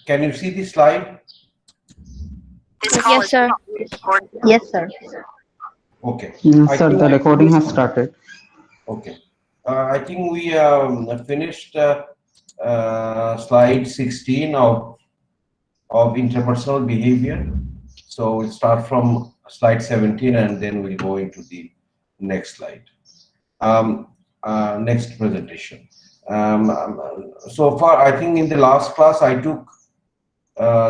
Can you see the slide? Yes, sir. Yes, sir. Okay. Yes, I sir, think the I recording has finished. started. Okay. I think we finished slide 16 of interpersonal behavior. So we'll start from slide 17 and then we'll go into the next slide. Next presentation. So far, I think in the last class, I took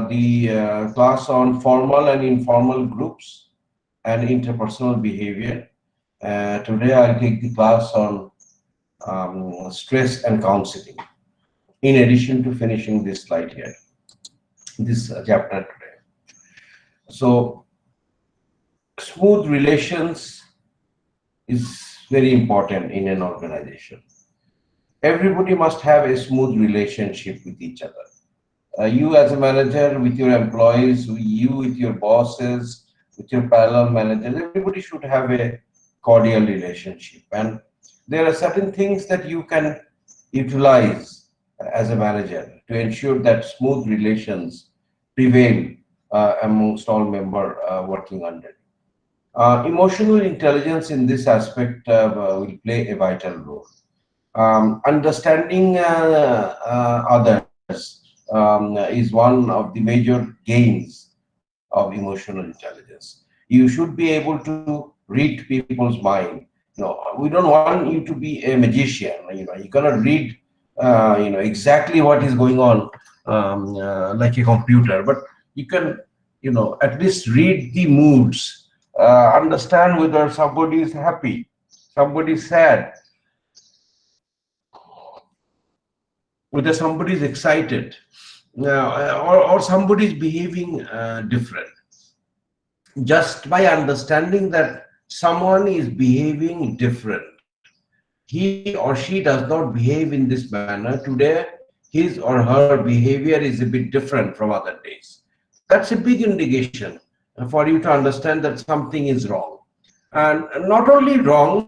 the class on formal and informal groups and interpersonal behavior. Today, I'll take the class on stress and counseling, in addition to finishing this slide here, this chapter today. So, smooth relations is very important in an organization. Everybody must have a smooth relationship with each other. You as a manager with your employees, you with your bosses, with your parallel managers, everybody should have a cordial relationship. And there are certain things that you can utilize as a manager to ensure that smooth relations prevail amongst all members working under you. Emotional intelligence in this aspect will play a vital role. Understanding others is one of the major gains of emotional intelligence. You should be able to read people's mind. We don't want you to be a magician. You cannot read exactly what is going on like a computer, but you can at least read the moods, understand whether somebody is happy, somebody is sad, whether somebody is excited, or somebody is behaving different. Just by understanding that someone is behaving different, he or she does not behave in this manner today, his or her behavior is a bit different from other days. That's a big indication for you to understand that something is wrong. And not only wrong,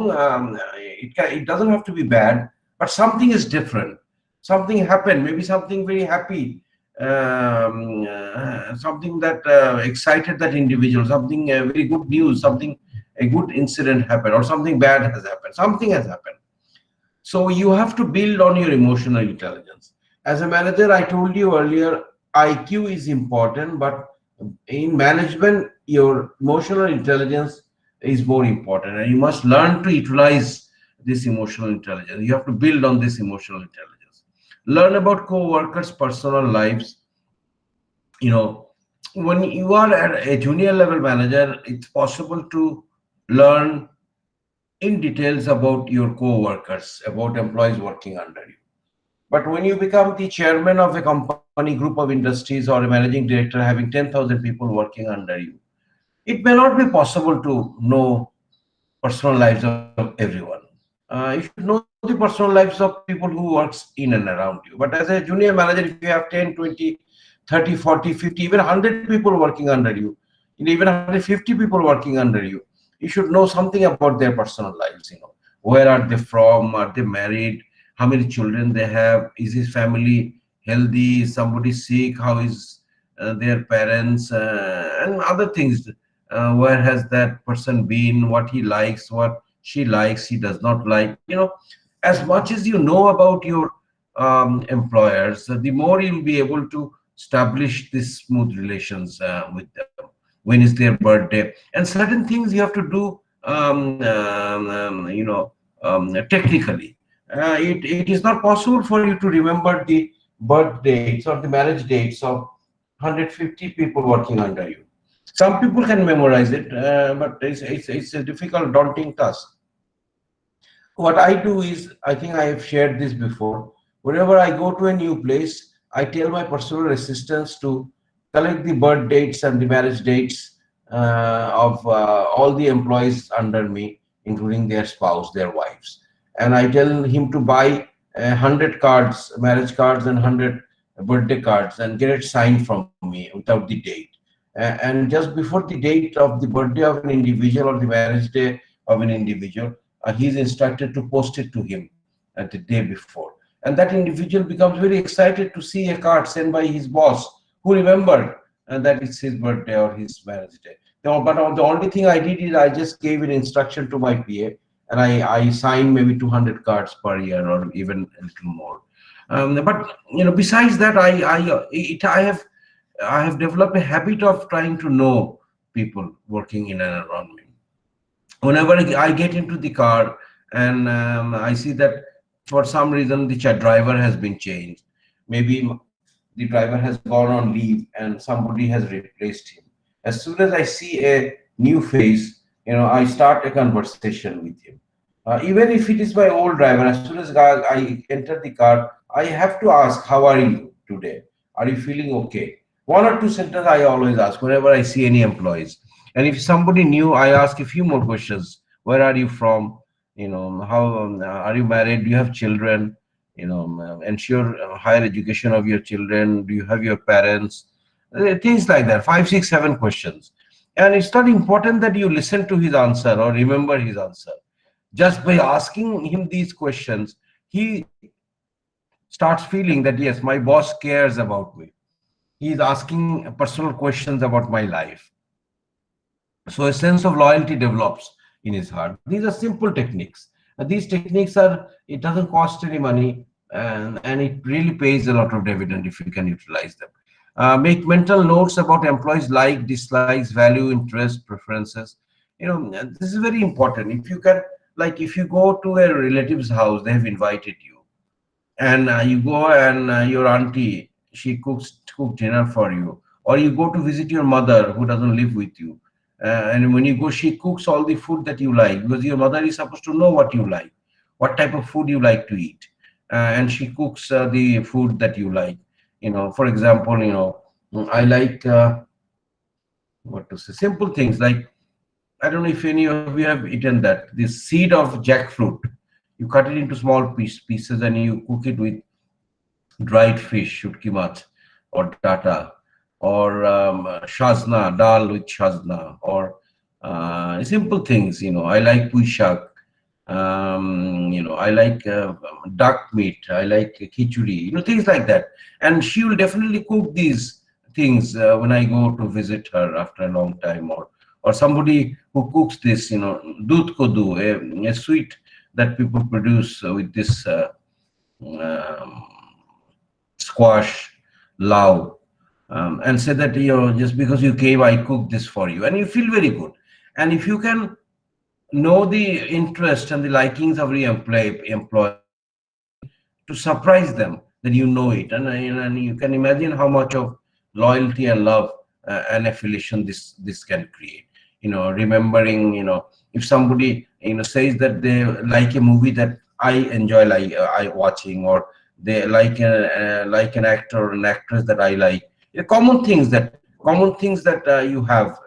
it doesn't have to be bad, but something is different. Something happened, maybe something very happy, something that excited that individual, something very good news, something a good incident happened, or something bad has happened, something has happened. So you have to build on your emotional intelligence. As a manager, I told you earlier, IQ is important, but in management, your emotional intelligence is more important, and you must learn to utilize this emotional intelligence. You have to build on this emotional intelligence. Learn about co-workers' personal lives. When you are at a junior level manager, it's possible to learn in details about your co-workers, about employees working under you. But when you become the chairman of a company, group of industries, or a managing director having 10,000 people working under you, it may not be possible to know personal lives of everyone. You should know the personal lives of people who works in and around you. But as a junior manager, if you have 10, 20, 30, 40, 50, even 100 people working under you, even 150 people working under you, you should know something about their personal lives. Where are they from? Are they married? How many children they have? Is his family healthy? Is somebody sick? How is their parents? And other things. Where has that person been? What he likes? What she likes? He does not like. As much as you know about your employers, the more you'll be able to establish these smooth relations with them. When is their birthday? And certain things you have to do technically. It is not possible for you to remember the birth dates or the marriage dates of 150 people working under you. Some people can memorize it, but it's a difficult, daunting task. What I do is, I think I have shared this before. Whenever I go to a new place, I tell my personal assistants to collect the birth dates and the marriage dates of all the employees under me, including their spouse, their wives. And I tell him to buy 100 cards, marriage cards, and 100 birthday cards, and get it signed from me without the date. And just before the date of the birthday of an individual or the marriage day of an individual, he is instructed to post it to him at the day before. And that individual becomes very excited to see a card sent by his boss who remembered that it's his birthday or his marriage day. But the only thing I did is I just gave an instruction to my PA, and I signed maybe 200 cards per year or even a little more. But besides that, I have developed a habit of trying to know people working in and around me. Whenever I get into the car and I see that for some reason the driver has been changed, maybe the driver has gone on leave and somebody has replaced him. As soon as I see a new face, I start a conversation with him. Even if it is my old driver, as soon as I enter the car, I have to ask, "How are you today? Are you feeling okay?" One or two sentences I always ask whenever I see any employees. And if somebody new, I ask a few more questions. Where are you from? How are you married? Do you have children? Ensure higher education of your children. Do you have your parents? Things like that. Five, six, seven questions. And it's not important that you listen to his answer or remember his answer. Just by asking him these questions, he starts feeling that yes, my boss cares about me. He is asking personal questions about my life. So a sense of loyalty develops in his heart. These are simple techniques. These techniques it doesn't cost any money, and it really pays a lot of dividend if you can utilize them. Make mental notes about employees' like, dislikes, value, interest, preferences. This is very important. If you can, like if you go to a relative's house, they have invited you, and you go and your auntie, she cook dinner for you, or you go to visit your mother who doesn't live with you, and when you go, she cooks all the food that you like, because your mother is supposed to know what you like, what type of food you like to eat, and she cooks the food that you like. For example, I like what to say, simple things like, I don't know if any of you have eaten that, this seed of jackfruit. You cut it into small pieces and you cook it with dried fish, shutki mach, or data, or shazna, dal with shazna, or simple things. I like pui shak. I like duck meat. I like khichuri. Things like that. And she will definitely cook these things when I go to visit her after a long time, or somebody who cooks this. Dudh kodu, a sweet that people produce with this. Um, Squash, love, and say that just because you came, I cooked this for you, and you feel very good. And if you can know the interest and the likings of the employee, you can actually to surprise them that you know it, and you can imagine how much of loyalty and love and affiliation this can create. Remembering, if somebody says that they like a movie that I enjoy, like I watching, or they like an actor or an actress that I like. Common things that you have,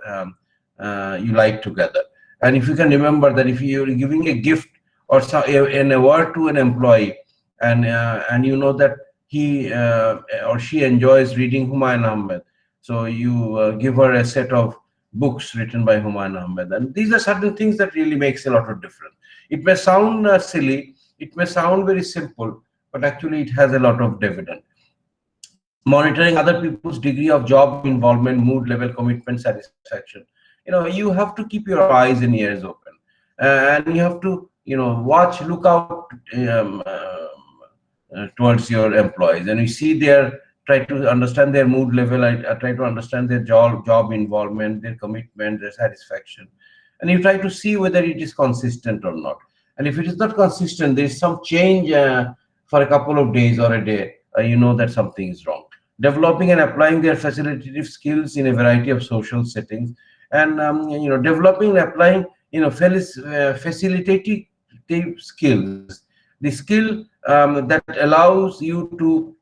you like together. And if you can remember that if you're giving a gift or an award to an employee, and you know that he or she enjoys reading Humayun Ahmed, so you give her a set of books written by Humayun Ahmed, and these are certain things that really makes a lot of difference. It may sound silly, it may sound very simple, but actually it has a lot of dividend. Monitoring other people's degree of job involvement, mood level, commitment, satisfaction. You have to keep your eyes and ears open, and you have to look out towards your employees, and you see try to understand their mood level. I try to understand their job involvement, their commitment, their satisfaction, and you try to see whether it is consistent or not. And if it is not consistent, there is some change for a couple of days or a day, you know that something is wrong. Developing and applying their facilitative skills in a variety of social settings, and developing and applying facilitative skills, the skill that allows you to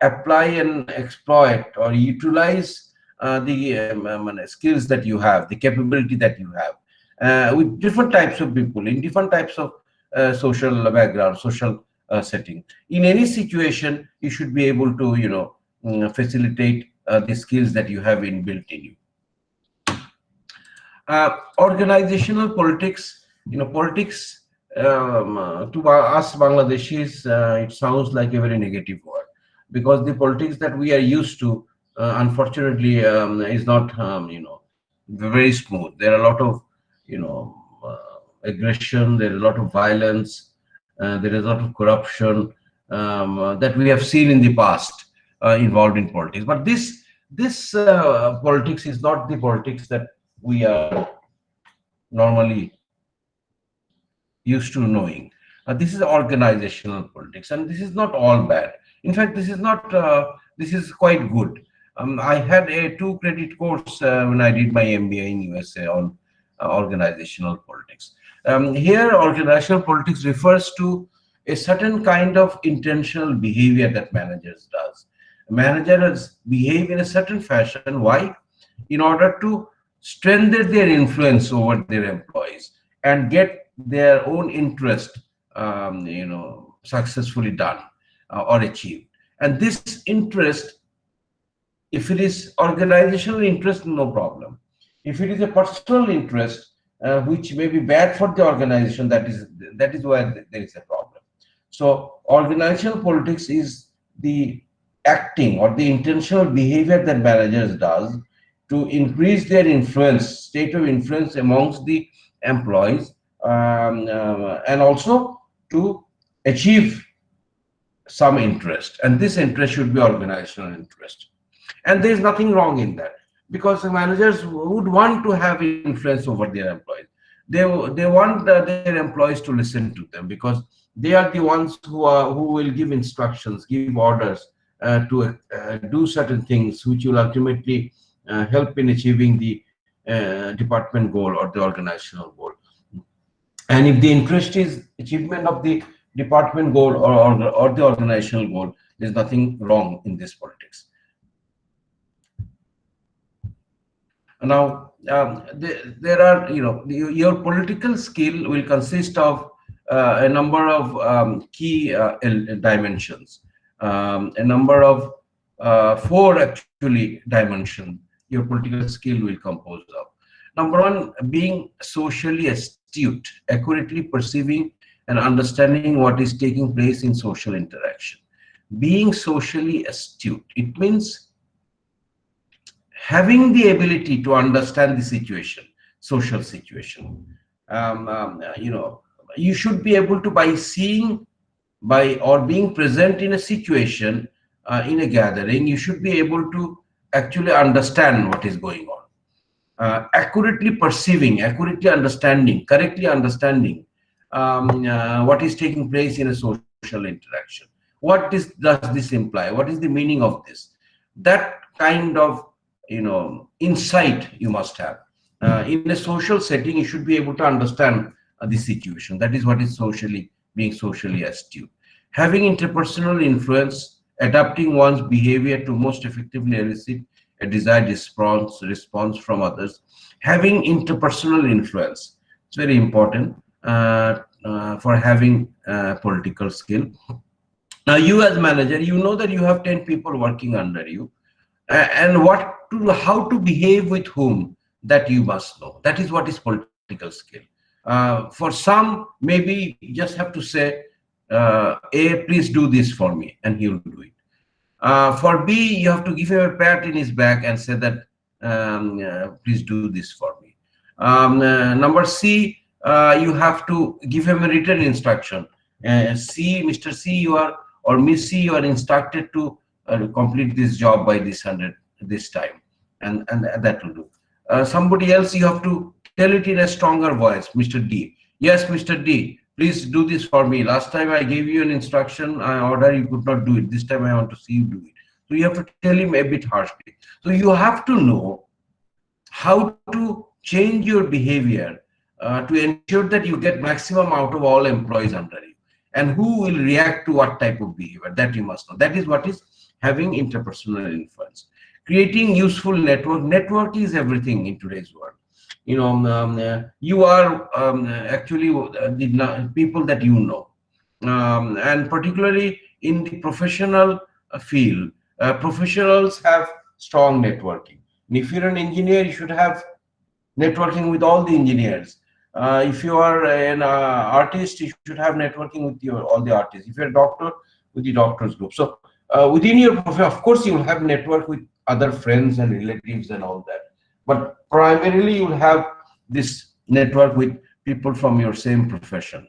apply and exploit or utilize the skills that you have, the capability that you have, with different types of people in different types of social background, social setting. In any situation, you should be able to facilitate the skills that you have inbuilt in you. Organizational politics. Politics, to us Bangladeshis, it sounds like a very negative word, because the politics that we are used to unfortunately is not very smooth. There are a lot of you know aggression, there is a lot of violence, there is a lot of corruption that we have seen in the past involved in politics. But this politics is not the politics that we are normally used to knowing. This is organizational politics, and this is not all bad. In fact, this is not. This is quite good. I had a two credit course when I did my MBA in USA on organizational politics. Here, organizational politics refers to a certain kind of intentional behavior that managers does. Managers behave in a certain fashion. Why? In order to strengthen their influence over their employees and get their own interest successfully done or achieved. And this interest, if it is organizational interest, no problem. If it is a personal interest which may be bad for the organization, that is where there is a problem. So organizational politics is the acting or the intentional behavior that managers does to increase their influence, state of influence amongst the employees, and also to achieve some interest. And this interest should be organizational interest. And there is nothing wrong in that, because the managers would want to have influence over their employees. They want their employees to listen to them, because they are the ones who will give instructions, give orders to do certain things which will ultimately help in achieving the department goal or the organizational goal. And if the interest is achievement of the department goal or the organizational goal, there's nothing wrong in this politics. Now, there are, your political skill will consist of a number of key dimensions, a number of four actually dimensions your political skill will compose of. Number one, being socially astute, accurately perceiving and understanding what is taking place in social interaction. Being socially astute, it means having the ability to understand the situation, social situation. You should be able to, by seeing, or being present in a situation, in a gathering, you should be able to actually understand what is going on. Accurately perceiving, accurately understanding, correctly understanding what is taking place in a social interaction. What does this imply? What is the meaning of this? That kind of insight you must have. In a social setting, you should be able to understand the situation. That is what is being socially astute. Having interpersonal influence, adapting one's behavior to most effectively elicit a desired response from others. Having interpersonal influence, it's very important for having political skill. Now, you as manager, you know that you have 10 people working under you, and how to behave with whom, that you must know. That is what is political skill. For some, maybe you just have to say, A, please do this for me, and he will do it. For B, you have to give him a pat in his back and say that, please do this for me. Number C, you have to give him a written instruction. Mr. C, you are, or Miss C, you are instructed to complete this job by this time, and that will do. Somebody else, you have to tell it in a stronger voice. Mr. D, yes, Mr. D, please do this for me. Last time I gave you an instruction, order, you could not do it. This time I want to see you do it. So you have to tell him a bit harshly. So you have to know how to change your behavior to ensure that you get maximum out of all employees under you, and who will react to what type of behavior, that you must know. That is what is having interpersonal influence. Creating useful network. Network is everything in today's world. You are actually the people that you know, and particularly in the professional field, professionals have strong networking. And if you're an engineer, you should have networking with all the engineers. If you are an artist, you should have networking with all the artists. If you're a doctor, with the doctors group. So within your profession, of course, you will have network with other friends and relatives and all that. But primarily you will have this network with people from your same profession.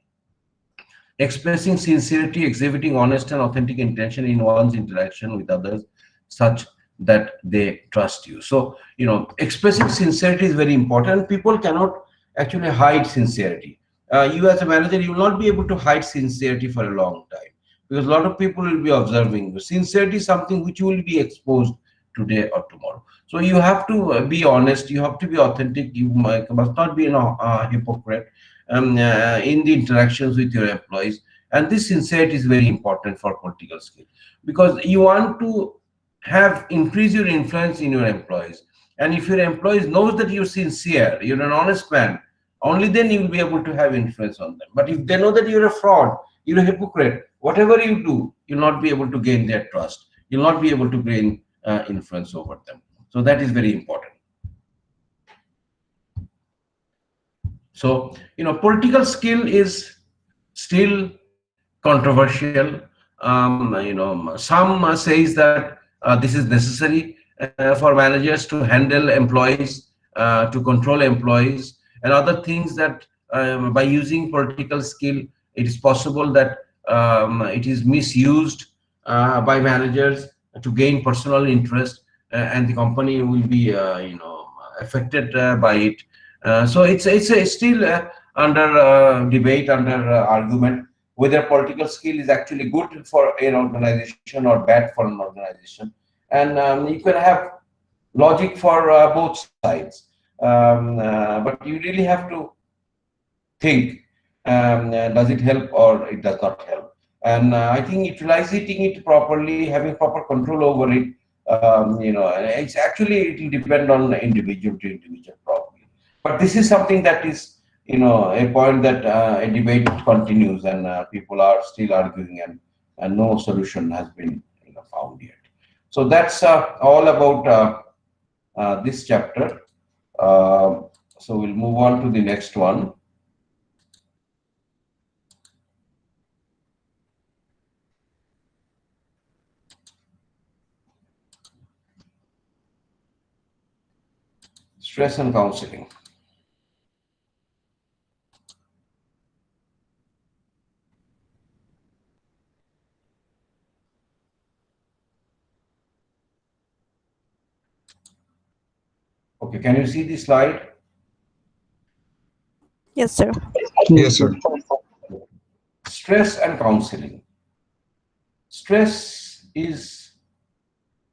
Expressing sincerity, exhibiting honest and authentic intention in one's interaction with others, such that they trust you. So, expressing sincerity is very important. People cannot actually hide sincerity. You as a manager, you will not be able to hide sincerity for a long time, because a lot of people will be observing you. Sincerity is something which you will be exposed today or tomorrow. So you have to be honest. You have to be authentic. You must not be hypocrite in the interactions with your employees. And this sincerity is very important for political skill, because you want to have increase your influence in your employees. And if your employees knows that you're sincere, you're an honest man, only then you will be able to have influence on them. But if they know that you're a fraud, you're a hypocrite, whatever you do, you'll not be able to gain their trust. You'll not be able to gain influence over them. So that is very important. So, political skill is still controversial. Some says that this is necessary for managers to handle employees, to control employees, and other things that by using political skill, it is possible that it is misused by managers to gain personal interest, and the company will be, affected by it. So it's still under debate, under argument, whether political skill is actually good for an organization or bad for an organization. And you can have logic for both sides. But you really have to think, does it help or it does not help? And I think utilizing it properly, having proper control over it, it's actually, it will depend on individual to individual probably. But this is something that is, a point that a debate continues, and people are still arguing, and no solution has been found yet. So that's all about this chapter. So we'll move on to the next one. Stress and counseling. Okay, can you see the slide? Yes, sir. Yes, sir. Stress and counseling. Stress is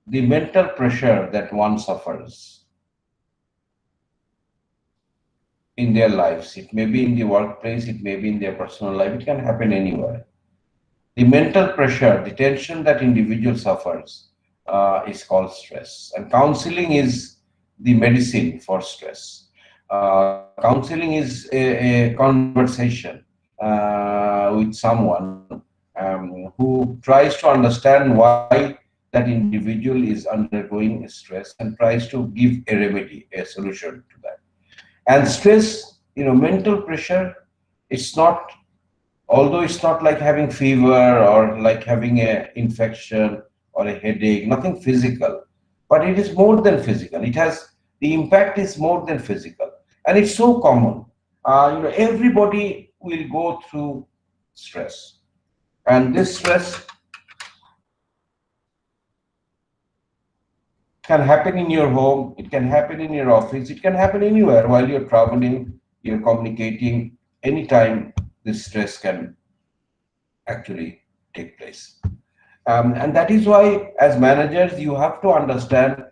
the mental pressure that one suffers in their lives. It may be in the workplace, it may be in their personal life, it can happen anywhere. The mental pressure, the tension that individual suffers is called stress. And counseling is the medicine for stress. Counseling is a conversation with someone who tries to understand why that individual is undergoing stress, and tries to give a remedy, a solution to that. And stress, mental pressure, it's not, although it's not like having fever or like having an infection or a headache, nothing physical, but it is more than physical. It has, the impact is more than physical, and it's so common. Everybody will go through stress, and this stress can happen in your home, it can happen in your office, it can happen anywhere while you're traveling, you're communicating. Anytime this stress can actually take place. And that is why, as managers, you have to understand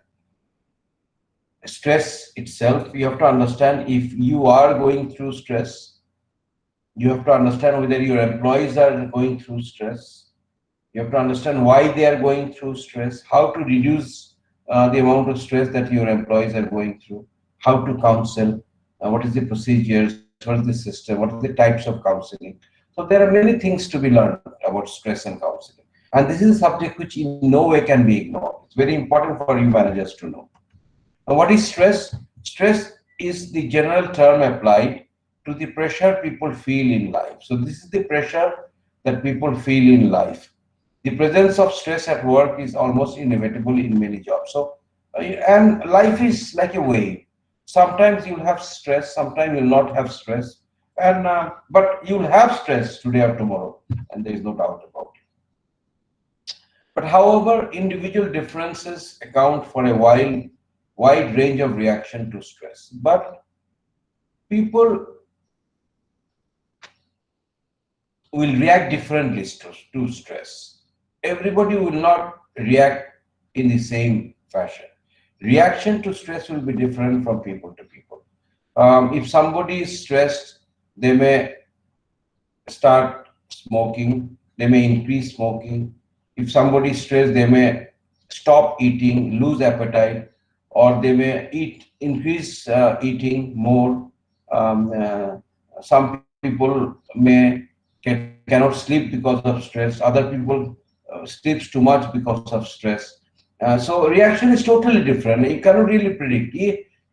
stress itself. You have to understand if you are going through stress. You have to understand whether your employees are going through stress. You have to understand why they are going through stress, how to reduce the amount of stress that your employees are going through, how to counsel, what is the procedures, what is the system, what are the types of counseling. So there are many things to be learned about stress and counseling. And this is a subject which in no way can be ignored. It's very important for you managers to know. Now, what is stress? Stress is the general term applied to the pressure people feel in life. So this is the pressure that people feel in life. The presence of stress at work is almost inevitable in many jobs. So And life is like a wave. Sometimes you'll have stress, sometimes you'll not have stress, and but you'll have stress today or tomorrow, and there is no doubt about it. But however, individual differences account for a wide range of reaction to stress. But people will react differently to stress. Everybody will not react in the same fashion. Reaction to stress will be different from people to people. If somebody is stressed, they may start smoking, they may increase smoking. If somebody is stressed, they may stop eating, lose appetite, or they may increase eating more. Some people may cannot sleep because of stress. Other people sleeps too much because of stress. So reaction is totally different. You cannot really predict.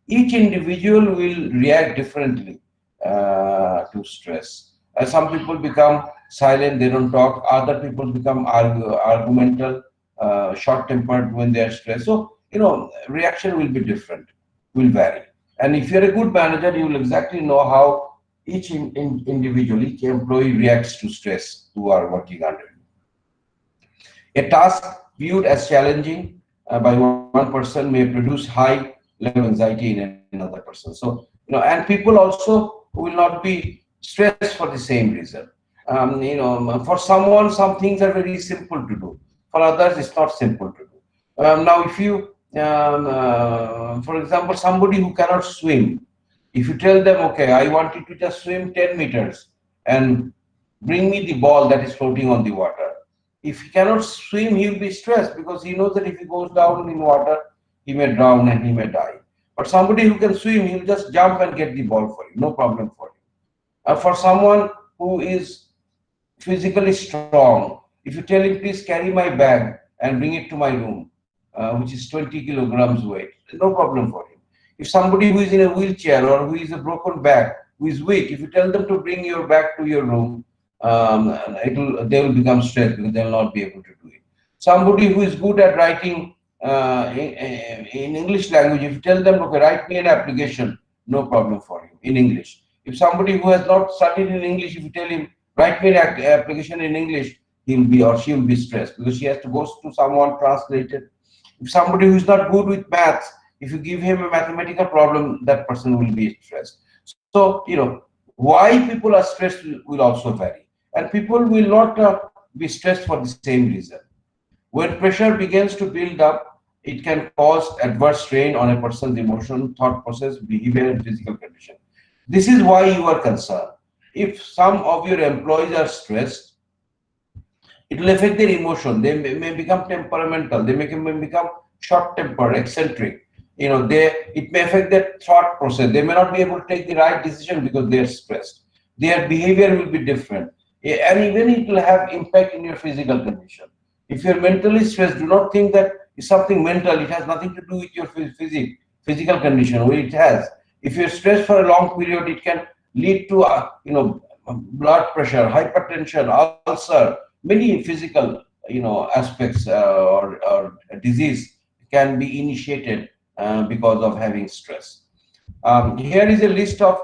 Each individual will react differently to stress. Some people become silent, they don't talk. Other people become argumental, short-tempered when they are stressed. So, reaction will be different, will vary. And if you're a good manager, you will exactly know how each individual, each employee reacts to stress who are working under you. A task viewed as challenging by one person may produce high level of anxiety in another person. So, and people also will not be stressed for the same reason. For someone, some things are very simple to do. For others, it's not simple to do. Now, if you, for example, somebody who cannot swim, if you tell them, okay, I want you to just swim 10 meters and bring me the ball that is floating on the water. If he cannot swim, he will be stressed because he knows that if he goes down in water, he may drown and he may die. But somebody who can swim, he will just jump and get the ball for you, no problem for you. For someone who is physically strong, if you tell him, please carry my bag and bring it to my room, which is 20 kilograms weight, no problem for him. If somebody who is in a wheelchair or who is a broken back, who is weak, if you tell them to bring your bag to your room, they will become stressed because they will not be able to do it. Somebody who is good at writing in English language, if you tell them, okay, write me an application, no problem for him in English. If somebody who has not studied in English, if you tell him, write me an application in English, he'll be or she will be stressed because she has to go to someone translated. If somebody who is not good with maths, if you give him a mathematical problem, that person will be stressed. So, why people are stressed will also vary. And people will not be stressed for the same reason. When pressure begins to build up, it can cause adverse strain on a person's emotion, thought process, behavior, and physical condition. This is why you are concerned. If some of your employees are stressed, it will affect their emotion. They may become temperamental. They may become short-tempered, eccentric. It may affect their thought process. They may not be able to take the right decision because they are stressed. Their behavior will be different, and even it will have impact in your physical condition. If you're mentally stressed, do not think that it's something mental. It has nothing to do with your physical condition. Or it has. If you're stressed for a long period, it can lead to blood pressure, hypertension, ulcer, many physical aspects or disease can be initiated because of having stress. Here is a list of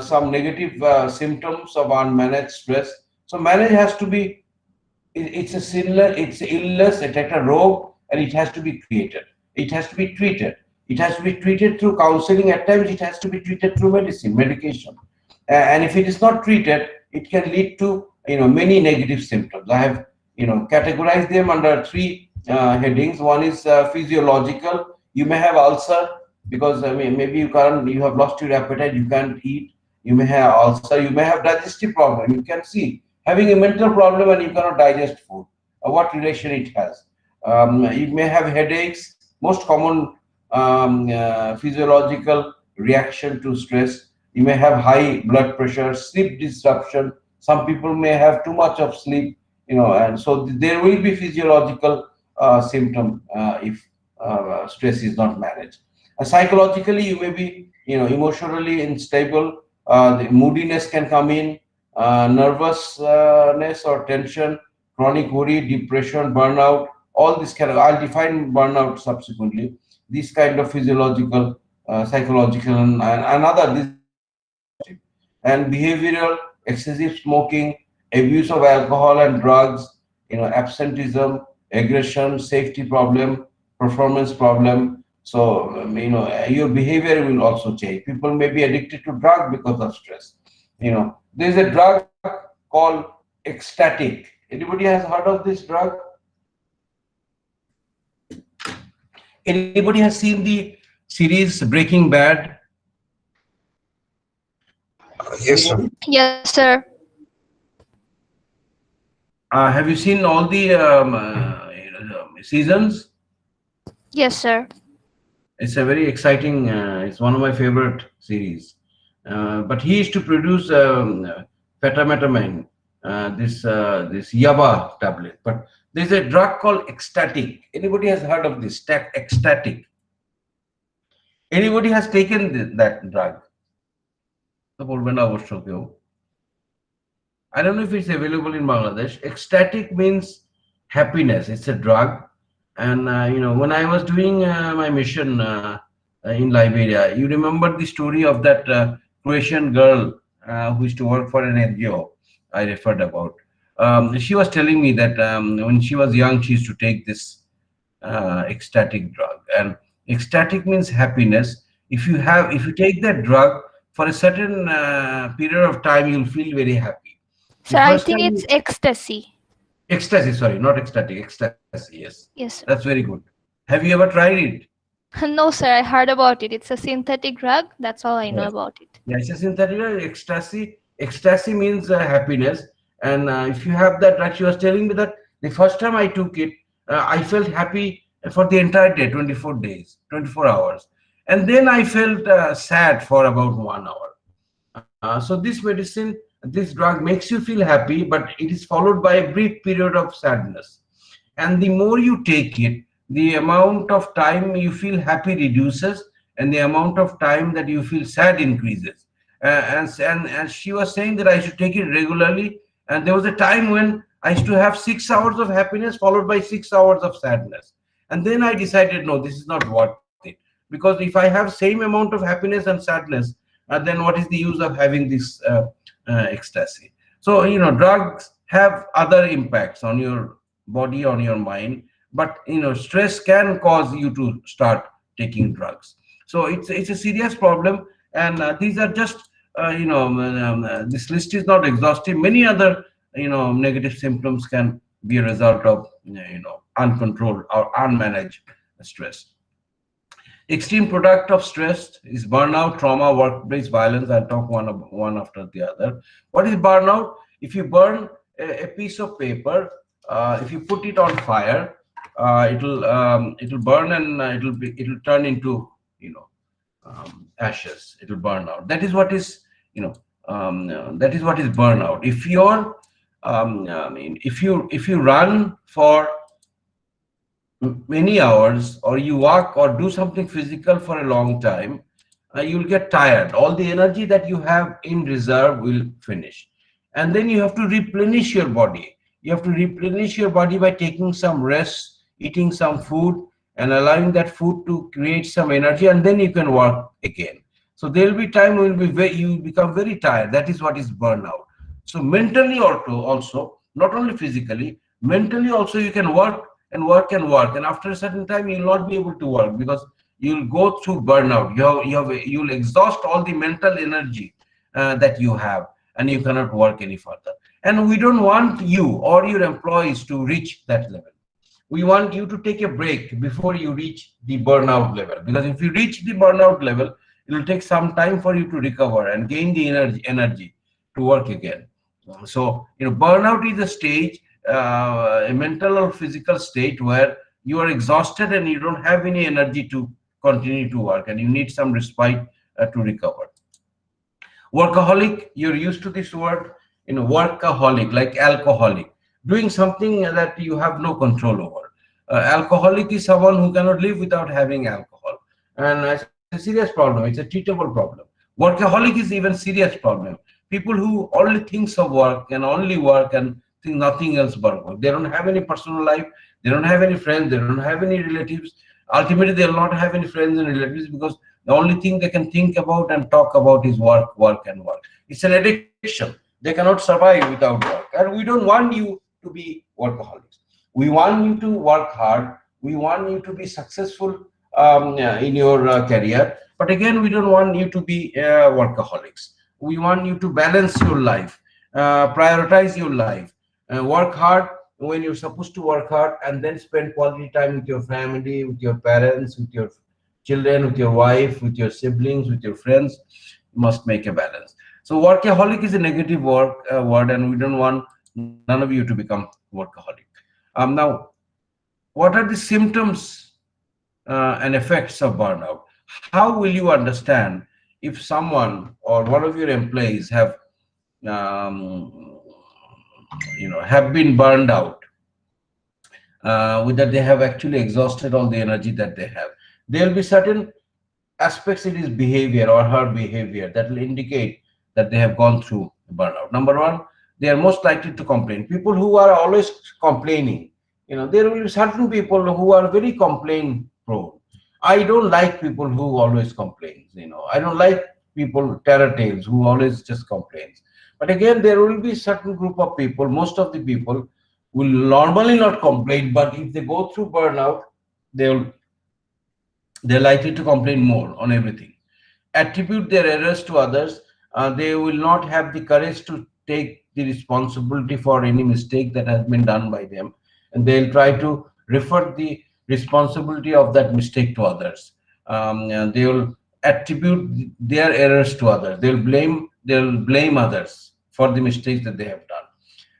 some negative symptoms of unmanaged stress. So manage has to be, it's illness, it's a rogue, and it has to be created. It has to be treated. It has to be treated through counseling. At times, it has to be treated through medication. And if it is not treated, it can lead to many negative symptoms. I have categorized them under three headings. One is physiological. You may have ulcer because maybe you have lost your appetite, you can't eat. You may have ulcer. You may have digestive problem. You can see having a mental problem and you cannot digest food. What relation it has? You may have headaches. Most common physiological reaction to stress. You may have high blood pressure, sleep disruption. Some people may have too much of sleep, and so there will be physiological symptom if stress is not managed. Psychologically, you may be, emotionally unstable. The moodiness can come in, nervousness or tension, chronic worry, depression, burnout. All this I'll define burnout subsequently. these kind of physiological, psychological, and other, these are all exhaustive. And behavioral, excessive smoking, abuse of alcohol and drugs, absenteeism, aggression, safety problem, performance problem. So, your behavior will also change. People may be addicted to drug because of stress. There's a drug called ecstatic. Anybody has heard of this drug? Anybody has seen the series Breaking Bad? Yes, sir. Anybody? Yes, sir. Have you seen all the seasons? Yes, sir. It's a very exciting. It's one of my favorite series. But he used to produce petametamine, this yaba tablet. But there's a drug called ecstatic. Anybody has heard of this? Ecstatic. Anybody has taken that drug? তো বলবেন না অবশ্য কেউ। I don't know if it's available in Bangladesh. Ecstatic means happiness. It's a drug. And, when I was doing my mission in Liberia, you remember the story of that Croatian girl who used to work for an NGO I referred about. She was telling me that when she was young, she used to take this ecstatic drug. And ecstatic means happiness. If you take that drug for a certain period of time, you'll feel very happy. The Sir, I first think time, it's ecstasy. ecstasy, sorry, not ecstatic, ecstasy, yes. Yes, sir. That's very good. Have you ever tried it? No, sir, I heard about it. It's a synthetic drug. That's all I know Yes. about it. Yeah, it's a synthetic drug, ecstasy. Ecstasy means happiness. And if you have that drug, she was telling me that the first time I took it, I felt happy for the entire day, 24 days, 24 hours. And then I felt sad for about 1 hour. So this medicine, this drug makes you feel happy, but it is followed by a brief period of sadness. And the more you take it, the amount of time you feel happy reduces, and the amount of time that you feel sad increases. And she was saying that I should take it regularly. And there was a time when I used to have 6 hours of happiness followed by 6 hours of sadness. And then I decided, no, this is not worth it. Because if I have same amount of happiness and sadness, then what is the use of having this ecstasy? So, drugs have other impacts on your body, on your mind, but stress can cause you to start taking drugs. So it's a serious problem. And these are just this list is not exhaustive. Many other negative symptoms can be a result of uncontrolled or unmanaged stress. Extreme product of stress is burnout, trauma, workplace violence. I'll talk one after the other. What is burnout? If you burn a piece of paper, if you put it on fire, it'll burn, and it'll turn into ashes. It'll burn out. That is what is burnout. If you're if you run for many hours, or you walk or do something physical for a long time, you'll get tired. All the energy that you have in reserve will finish, and then you have to replenish your body. You have to replenish your body by taking some rest, eating some food, and allowing that food to create some energy, and then you can work again. So there will be time when you become very tired. That is what is burnout. So mentally also, not only physically, mentally also, you can work and work and work, and after a certain time you will not be able to work, because you'll go through burnout. You'll exhaust all the mental energy that you have, and you cannot work any further. And we don't want you or your employees to reach that level. We want you to take a break before you reach the burnout level, because if you reach the burnout level, it will take some time for you to recover and gain the energy to work again. So burnout is a stage, a mental or physical state, where you are exhausted and you don't have any energy to continue to work, and you need some respite to recover. Workaholic, you're used to this word, workaholic, like alcoholic, doing something that you have no control over. Alcoholic is someone who cannot live without having alcohol, and it's a serious problem. It's a treatable problem. Workaholic is even serious problem. People who only thinks of work and only work and think nothing else but work. They don't have any personal life. They don't have any friends. They don't have any relatives. Ultimately, they'll not have any friends and relatives because the only thing they can think about and talk about is work, work, and work. It's an addiction. They cannot survive without work. And we don't want you to be workaholics. We want you to work hard. We want you to be successful in your career. But again, we don't want you to be workaholics. We want you to balance your life, prioritize your life, work hard when you're supposed to work hard, and then spend quality time with your family, with your parents, with your children, with your wife, with your siblings, with your friends. You must make a balance. So workaholic is a negative word, and we don't want none of you to become workaholic. Now, what are the symptoms and effects of burnout? How will you understand if someone or one of your employees um, have been burned out, whether they have actually exhausted all the energy that they have? There will be certain aspects in his behavior or her behavior that will indicate that they have gone through burnout. Number one, they are most likely to complain. People who are always complaining, there will be certain people who are very complain prone. I don't like people who always complains. I don't like people terror tales who always just complains. But again, there will be certain group of people. Most of the people will normally not complain, but if they go through burnout, they'll they're likely to complain more on everything, attribute their errors to others. They will not have the courage to take the responsibility for any mistake that has been done by them, and they'll try to refer the responsibility of that mistake to others. And they will attribute their errors to others. They'll blame others for the mistakes that they have done,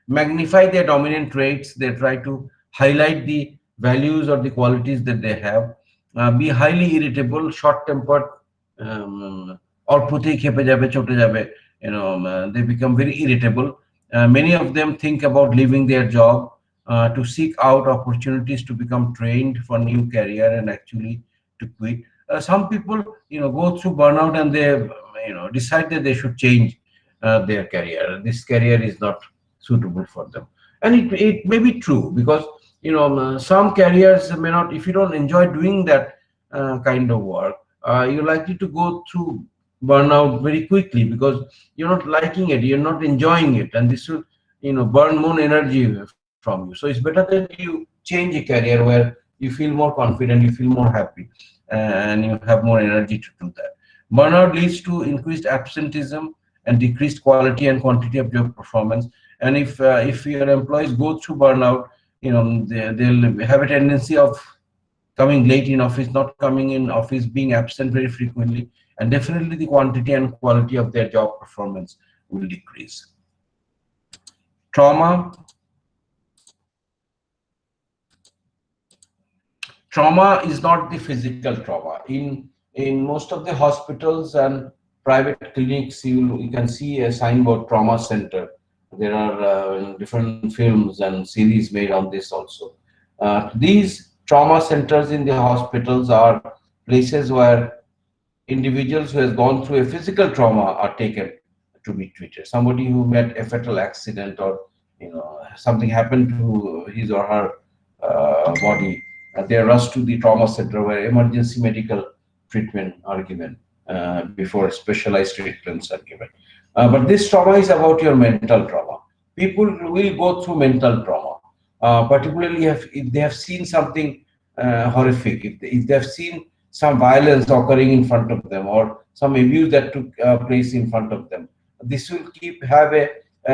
magnify their dominant traits. They try to highlight the values or the qualities that they have, be highly irritable, short-tempered, অল্পতেই খেপে যাবে, চটে যাবে. They become very irritable. Many of them think about leaving their job to seek out opportunities to become trained for new career and actually to quit. Some people, go through burnout and they, decide that they should change their career. This career is not suitable for them, and it may be true because some careers may not. If you don't enjoy doing that kind of work, you're likely to go through burnout very quickly because you're not liking it, you're not enjoying it, and this will burn more energy from you. So it's better that you change a career where you feel more confident, you feel more happy, and you have more energy to do that. Burnout leads to increased absenteeism and decreased quality and quantity of your performance. And if your employees go through burnout, they'll have a tendency of coming late in office, not coming in office, being absent very frequently, and definitely the quantity and quality of their job performance will decrease. Trauma is not the physical trauma. In most of the hospitals and private clinics, you can see a signboard, trauma center. There are different films and series made on this also. These trauma centers in the hospitals are places where individuals who has gone through a physical trauma are taken to be treated. Somebody who met a fatal accident, or something happened to his or her body, they are rushed to the trauma center where emergency medical treatment are given before specialized treatments are given. But this trauma is about your mental trauma. People will go through mental trauma, particularly if they have seen something horrific, if they have seen some violence occurring in front of them, or some abuse that took place in front of them. This will have a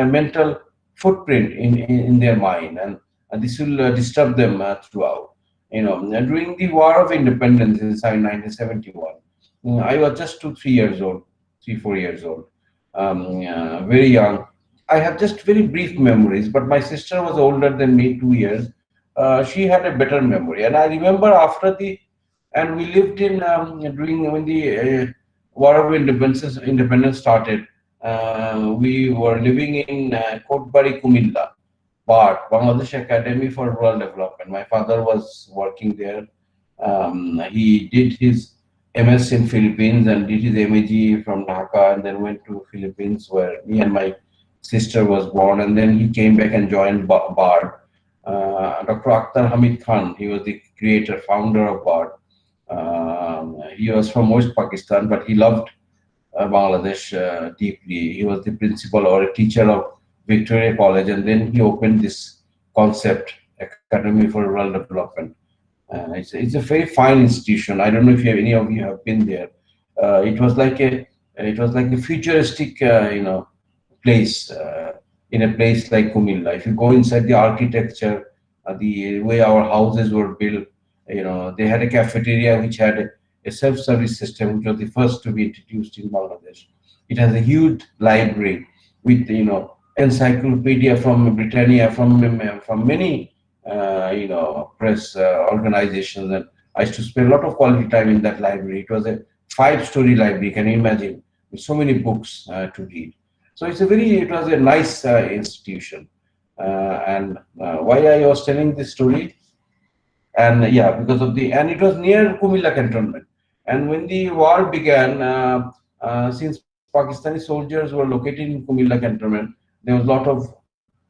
mental footprint in their mind, and this will disturb them throughout. During the War of Independence in 1971, I was just 2, 3 years old, 3, 4 years old, very young. I have just very brief memories, but my sister was older than me 2 years. She had a better memory, and I remember and we lived in during when the War of Independence started. We were living in Kotbari, Kumilla, BART, Bangladesh Academy for Rural Development. My father was working there. He did his MS in Philippines and did his MAG from Dhaka, and then went to Philippines where me and my sister was born, and then he came back and joined BART. Dr. Akhtar Hamid Khan, he was the creator, founder of BART. He was from West Pakistan, but he loved Bangladesh deeply. He was the principal or a teacher of Victoria College, and then he opened this concept, Academy for Rural Development. It's a very fine institution. I don't know if any of you have been there. It was like a futuristic, place in a place like Kumilla. If you go inside the architecture, the way our houses were built, they had a cafeteria which had a self-service system, which was the first to be introduced in Bangladesh. It has a huge library with encyclopedia from Britannia, from many press organizations, and I used to spend a lot of quality time in that library. It was a five-story library. Can you imagine? With so many books to read. So it was a nice institution. And why I was telling this story, and yeah, and it was near Kumilla cantonment. And when the war began, since Pakistani soldiers were located in Kumilla cantonment, there was a lot of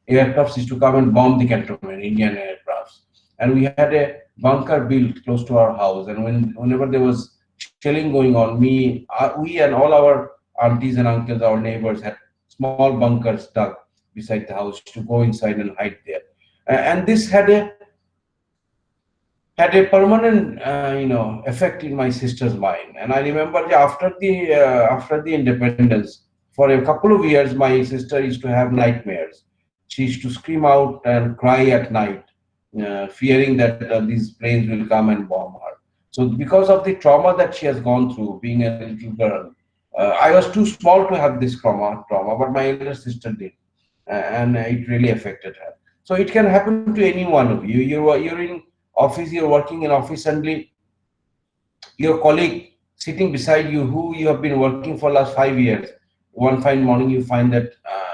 aircrafts used to come and bomb the cantonment, Indian aircrafts. And we had a bunker built close to our house. And whenever there was shelling going on, we and all our aunties and uncles, our neighbors, had small bunkers dug beside the house to go inside and hide there. And this had a permanent effect in my sister's mind. And I remember after the independence, for a couple of years my sister used to have nightmares. She used to scream out and cry at night, fearing that these planes will come and bomb her. So because of the trauma that she has gone through being a little girl, I was too small to have this trauma, but my elder sister did, and it really affected her. So it can happen to any one of you. You're in office, you're working in office, suddenly your colleague sitting beside you, who you have been working for last 5 years, one fine morning you find that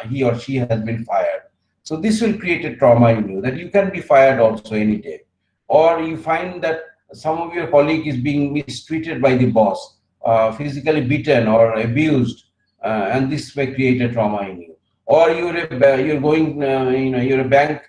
he or she has been fired. So this will create a trauma in you, that you can be fired also any day. Or you find that some of your colleague is being mistreated by the boss, physically beaten or abused, and this may create a trauma in you. Or you're going, you're a bank,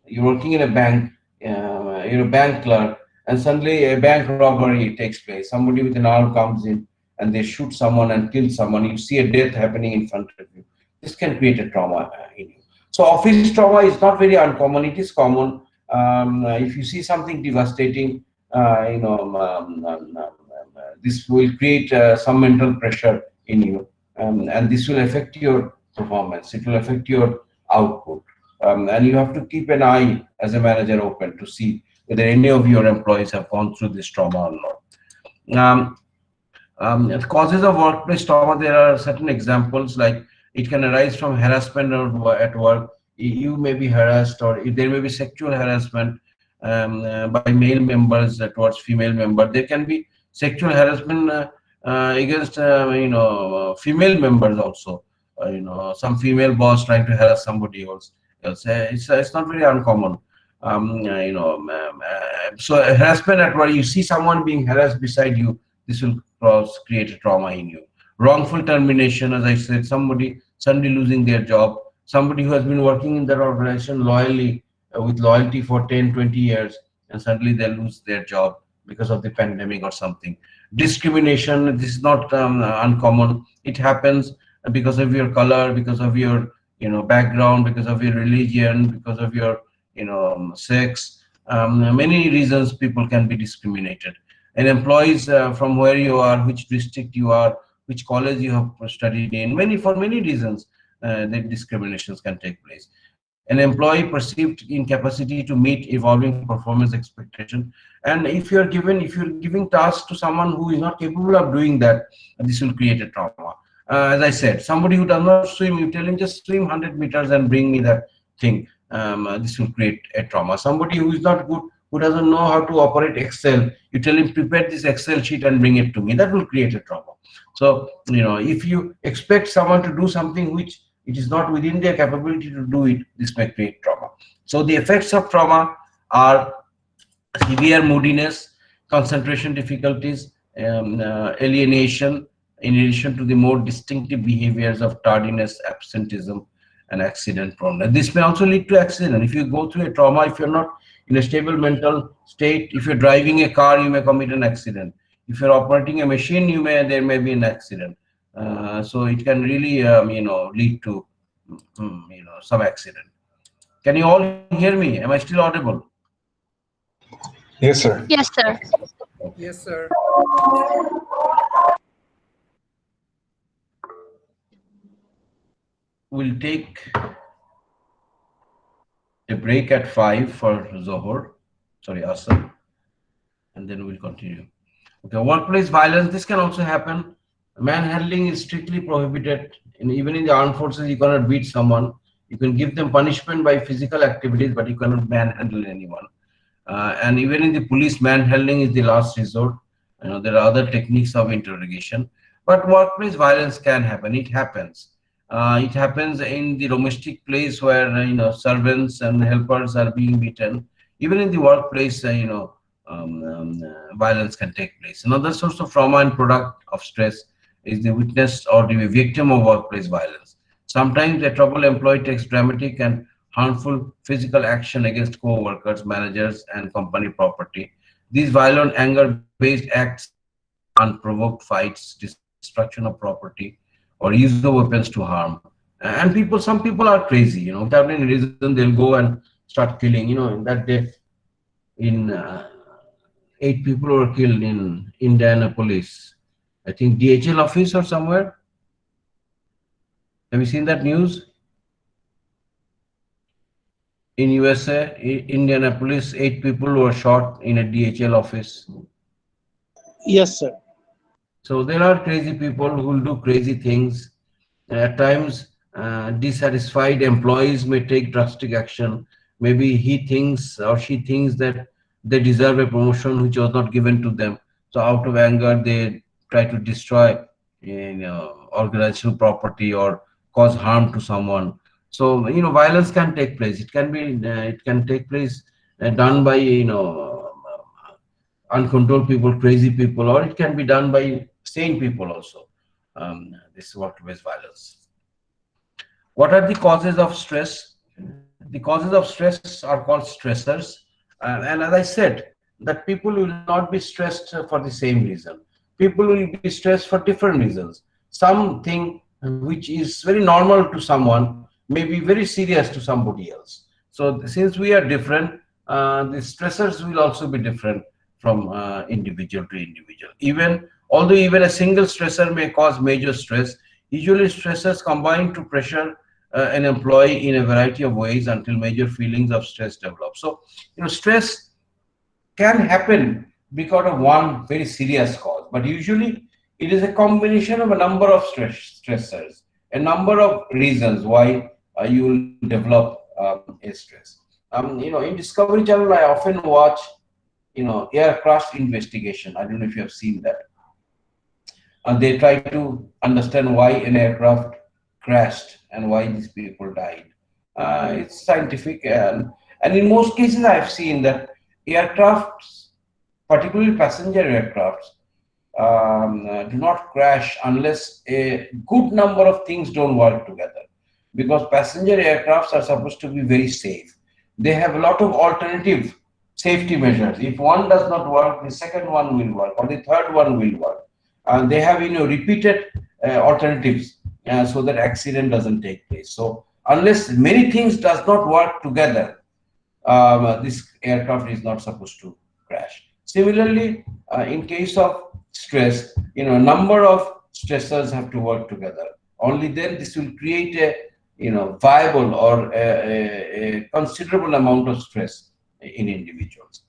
you're working in a bank, you're a bank clerk, and suddenly a bank robbery takes place. Somebody with an arm comes in and they shoot someone and kill someone. You see a death happening in front of you. This can create a trauma in you. So office trauma is not very uncommon. It is common. If you see something devastating, this will create some mental pressure in you, and this will affect your performance. It will affect your output, and you have to keep an eye as a manager open to see whether any of your employees have gone through this trauma or not. The causes of workplace trauma, there are certain examples, like it can arise from harassment at work. You may be harassed, or if there may be sexual harassment by male members towards female member. There can be sexual harassment against female members also. Some female boss trying to harass somebody else. It's not very uncommon. So harassment at work, you see someone being harassed beside you, this will create a trauma in you. Wrongful termination, as I said, somebody suddenly losing their job, somebody who has been working in that organization with loyalty for 10, 20 years, and suddenly they lose their job because of the pandemic or something. Discrimination, this is not uncommon. It happens because of your color, because of your background, because of your religion, because of your sex. Many reasons people can be discriminated. And employees, from where you are, which district you are, which college you have studied in, for many reasons, the discriminations can take place. An employee perceived incapacity to meet evolving performance expectation, and if you're giving tasks to someone who is not capable of doing that, this will create a trauma. As I said, somebody who does not swim, you tell him just swim 100 meters and bring me that thing. This will create a trauma. Somebody who is not good, who doesn't know how to operate Excel, you tell him prepare this Excel sheet and bring it to me. That will create a trauma. So if you expect someone to do something which it is not within their capability to do it, this may create trauma. So the effects of trauma are severe moodiness, concentration difficulties, alienation, in addition to the more distinctive behaviors of tardiness, absenteeism, and accident proneness. This may also lead to accident. If you go through a trauma, if you're not In a stable mental state, if you're driving a car, you may commit an accident. If you're operating a machine, there may be an accident. So it can really, lead to, some accident. Can you all hear me? Am I still audible? Yes, sir. Yes, sir. Okay. Yes, sir. We'll take a break at 5 for Zohor, sorry, Asr, and then we'll continue. Okay, workplace violence, this can also happen. Manhandling is strictly prohibited. Even in the armed forces, you cannot beat someone. You can give them punishment by physical activities, but you cannot manhandle anyone. And even in the police, manhandling is the last resort. There are other techniques of interrogation, but workplace violence can happen. It happens. It happens in the domestic place where servants and helpers are being beaten. Even in the workplace, violence can take place. Another source of trauma and product of stress is the witness or the victim of workplace violence. Sometimes a troubled employee takes dramatic and harmful physical action against co-workers, managers, and company property. These violent anger-based acts can lead to unprovoked fights, destruction of property, or use of weapons to harm. And some people are crazy, without any reason, they'll go and start killing. In that day, in 8 people were killed in Indianapolis, I think DHL office or somewhere. Have you seen that news? In USA, Indianapolis, 8 people were shot in a DHL office. Yes, sir. So there are crazy people who will do crazy things. At times, dissatisfied employees may take drastic action. Maybe he thinks or she thinks that they deserve a promotion which was not given to them. So out of anger, they try to destroy, organizational property or cause harm to someone. So violence can take place. It can take place done by uncontrolled people, crazy people, or it can be done by sane people also. This workplace violence. What are the causes of stress? The causes of stress are called stressors. And as I said, that people will not be stressed for the same reason. People will be stressed for different reasons. Something which is very normal to someone may be very serious to somebody else. So since we are different, the stressors will also be different from individual to individual. Although even a single stressor may cause major stress, usually stressors combine to pressure an employee in a variety of ways until major feelings of stress develop. So, stress can happen because of one very serious cause, but usually it is a combination of a number of stressors, a number of reasons why you will develop a stress. In Discovery Channel, I often watch, air crash investigation. I don't know if you have seen that. They try to understand why an aircraft crashed and why these people died. It's scientific, and in most cases, I've seen that aircrafts, particularly passenger aircrafts, do not crash unless a good number of things don't work together. Because passenger aircrafts are supposed to be very safe. They have a lot of alternative safety measures. If one does not work, the second one will work, or the third one will work. And they have repeated alternatives so that accident doesn't take place. So unless many things does not work together, this aircraft is not supposed to crash. Similarly, in case of stress, a number of stressors have to work together. Only then this will create a viable or a considerable amount of stress in individuals.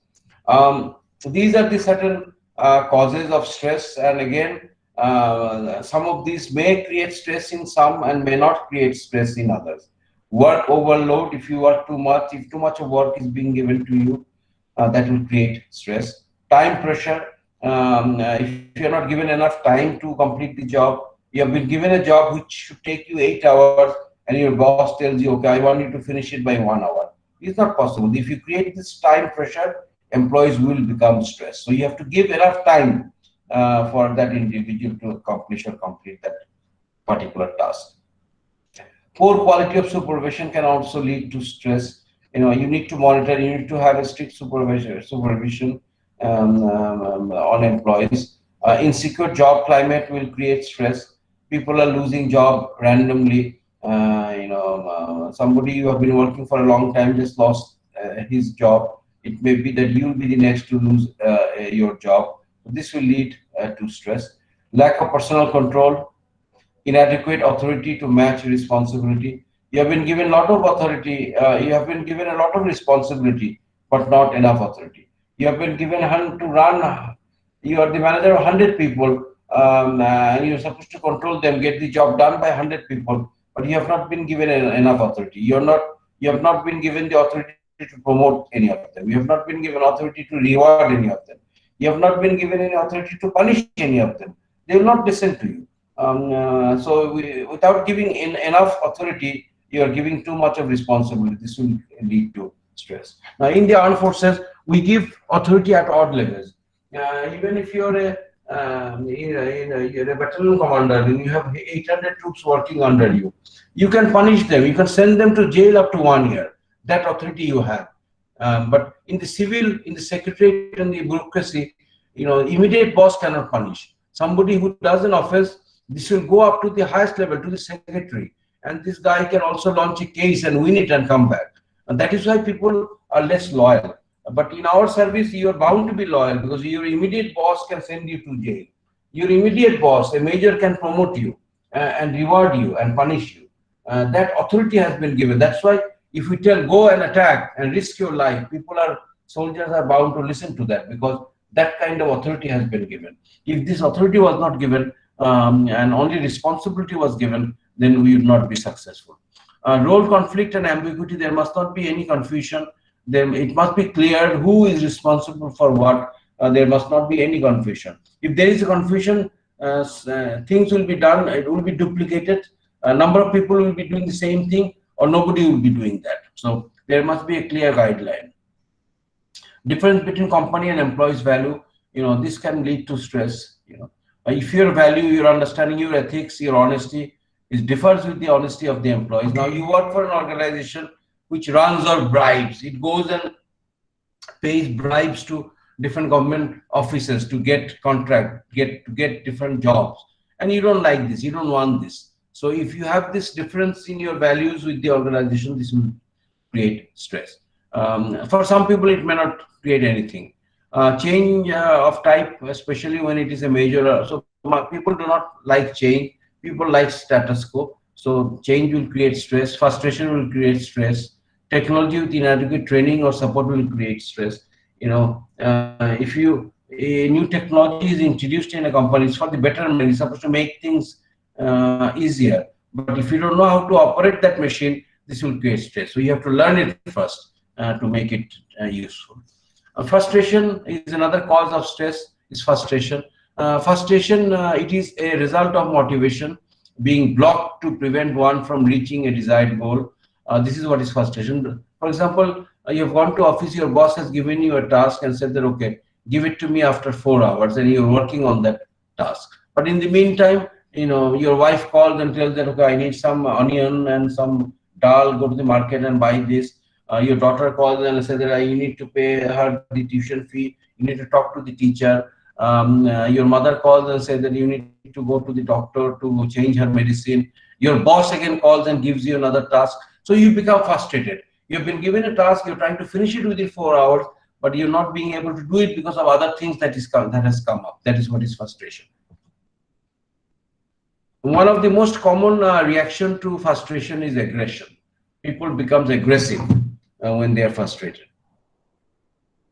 These are the certain causes of stress, and again, some of these may create stress in some and may not create stress in others. Work overload, if you work too much, if too much of work is being given to you, that will create stress. Time pressure, if you're not given enough time to complete the job, you have been given a job which should take you 8 hours, and your boss tells you, okay, I want you to finish it by 1 hour. It's not possible. If you create this time pressure, employees will become stressed. So you have to give enough time for that individual to accomplish or complete that particular task. Poor quality of supervision can also lead to stress. You need to monitor, you need to have a strict supervision on employees. Insecure job climate will create stress. People are losing job randomly. Somebody you have been working for a long time just lost his job. It may be that you will be the next to lose your job. This will lead to stress. Lack of personal control, inadequate authority to match responsibility. You have been given a lot of authority, you have been given a lot of responsibility, but not enough authority. You have been given to run, you are the manager of 100 people, and you're supposed to control them, get the job done by 100 people, but you have not been given enough authority. You have not been given the authority to promote any of them. You have not been given authority to reward any of them. You have not been given any authority to punish any of them. They will not listen to you. Without giving enough authority, you are giving too much of responsibility. This will lead to stress. Now, in the armed forces, we give authority at odd levels. Even if you're you're a battalion commander and you have 800 troops working under you, you can punish them. You can send them to jail up to 1 year. That authority you have. But in the civil, in the secretariat and the bureaucracy, immediate boss cannot punish. Somebody who does an offense, this will go up to the highest level, to the secretary. And this guy can also launch a case and win it and come back. And that is why people are less loyal. But in our service, you are bound to be loyal because your immediate boss can send you to jail. Your immediate boss, a major, can promote you and reward you and punish you. That authority has been given. That's why if we tell go and attack and risk your life, soldiers are bound to listen to that because that kind of authority has been given. If this authority was not given and only responsibility was given, then we would not be successful. Role conflict and ambiguity, there must not be any confusion. It must be clear who is responsible for what. There must not be any confusion. If there is a confusion, things will be done, it will be duplicated. A number of people will be doing the same thing or nobody will be doing that. So there must be a clear guideline. Difference between company and employees' value, this can lead to stress. If your value, your understanding, your ethics, your honesty differs with the honesty of the employees. Now you work for an organization which runs on bribes. It goes and pays bribes to different government offices to get contract, to get different jobs. And you don't like this, you don't want this. So if you have this difference in your values with the organization, this will create stress. For some people, it may not create anything. Change of type, especially when it is a major. So people do not like change. People like status quo. So change will create stress. Frustration will create stress. Technology with inadequate training or support will create stress. If a new technology is introduced in a company, it's for the betterment. It's supposed to make things easier. But if you don't know how to operate that machine, this will create stress. So you have to learn it first to make it useful. Frustration is another cause of stress. Is frustration. Frustration, it is a result of motivation being blocked to prevent one from reaching a desired goal. This is what is frustration. For example, you have gone to office, your boss has given you a task and said that, okay, give it to me after 4 hours, and you're working on that task. But in the meantime, your wife calls and tells that, okay, I need some onion and some dal, go to the market and buy this. Your daughter calls and says that you need to pay her the tuition fee, you need to talk to the teacher. Your mother calls and says that you need to go to the doctor to change her medicine. Your boss again calls and gives you another task. So you become frustrated. You've been given a task, you're trying to finish it within 4 hours, but you're not being able to do it because of other things that has come up. That is what is frustration. One of the most common reaction to frustration is aggression. People become aggressive when they are frustrated.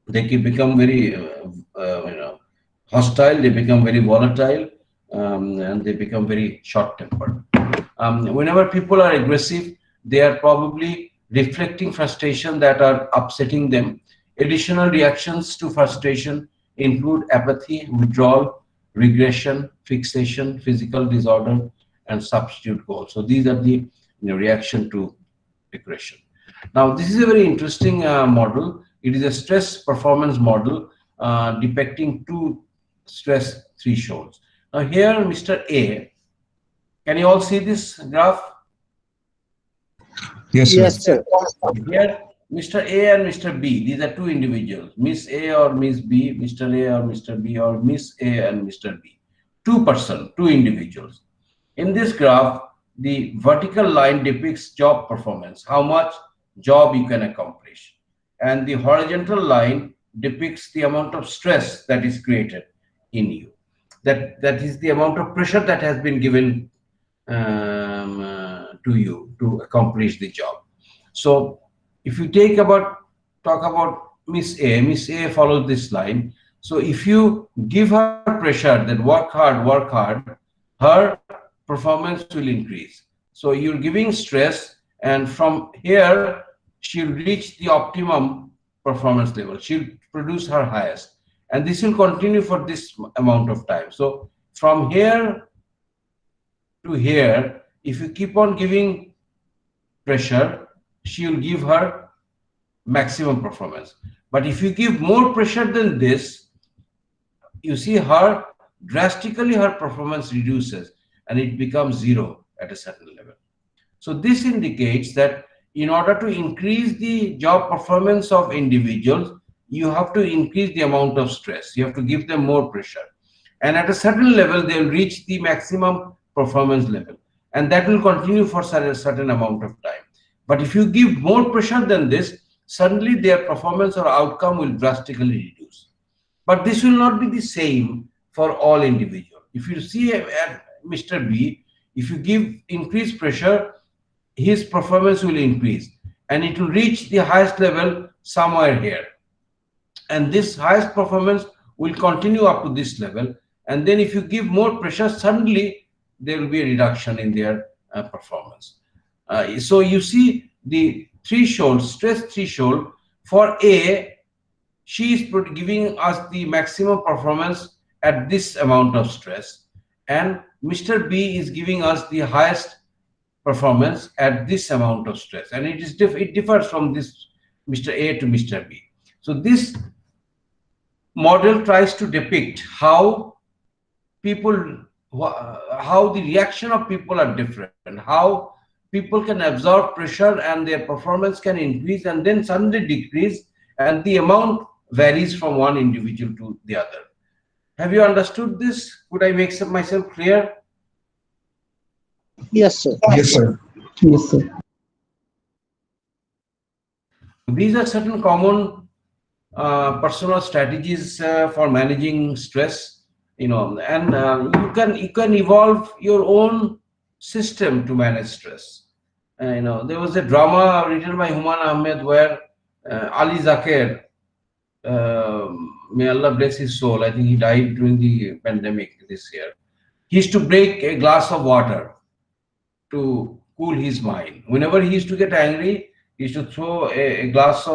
They can become very hostile, they become very volatile, and they become very short-tempered. Whenever people are aggressive, they are probably reflecting frustration that are upsetting them. Additional reactions to frustration include apathy, withdrawal, regression, fixation, physical disorder, and substitute goals. So these are the reaction to aggression. Now, this is a very interesting model. It is a stress performance model depicting two stress thresholds. Now here, Mr. A, can you all see this graph? Yes, sir. Yes, sir. Here, Mr. A and Mr. B, these are two individuals, Miss A or Miss B, Mr. A or Mr. B, or Miss A and Mr. B. Two individuals. In this graph, the vertical line depicts job performance, how much job you can accomplish. And the horizontal line depicts the amount of stress that is created in you. That is the amount of pressure that has been given to you to accomplish the job. So if you talk about Miss A follows this line. So if you give her pressure that work hard, her performance will increase. So you're giving stress, and from here she'll reach the optimum performance level. She'll produce her highest, and this will continue for this amount of time. So from here to here, if you keep on giving pressure, she will give her maximum performance. But if you give more pressure than this, you see drastically her performance reduces and it becomes zero at a certain level. So this indicates that in order to increase the job performance of individuals, you have to increase the amount of stress. You have to give them more pressure. And at a certain level, they'll reach the maximum performance level. And that will continue for a certain amount of time. But if you give more pressure than this, suddenly their performance or outcome will drastically reduce. But this will not be the same for all individuals. If you see at Mr. B, if you give increased pressure, his performance will increase and it will reach the highest level somewhere here. And this highest performance will continue up to this level. And then if you give more pressure, suddenly there will be a reduction in their performance. So you see the threshold, stress threshold for A, she is giving us the maximum performance at this amount of stress, and Mr. B is giving us the highest performance at this amount of stress, and it differs from this Mr. A to Mr. B. So this model tries to depict how the reaction of people are different, and how people can absorb pressure and their performance can increase and then suddenly decrease, and the amount varies from one individual to the other. Have you understood this? Could I make myself clear? Yes, sir. Yes, sir. Yes, sir. These are certain common personal strategies for managing stress, and you can evolve your own system to manage stress. There was a drama written by Humayun Ahmed where Ali Zakir, may Allah bless his soul, I think he died during the pandemic this year. He used to break a glass of water to cool his mind. Whenever he used to get angry, he used to throw a glass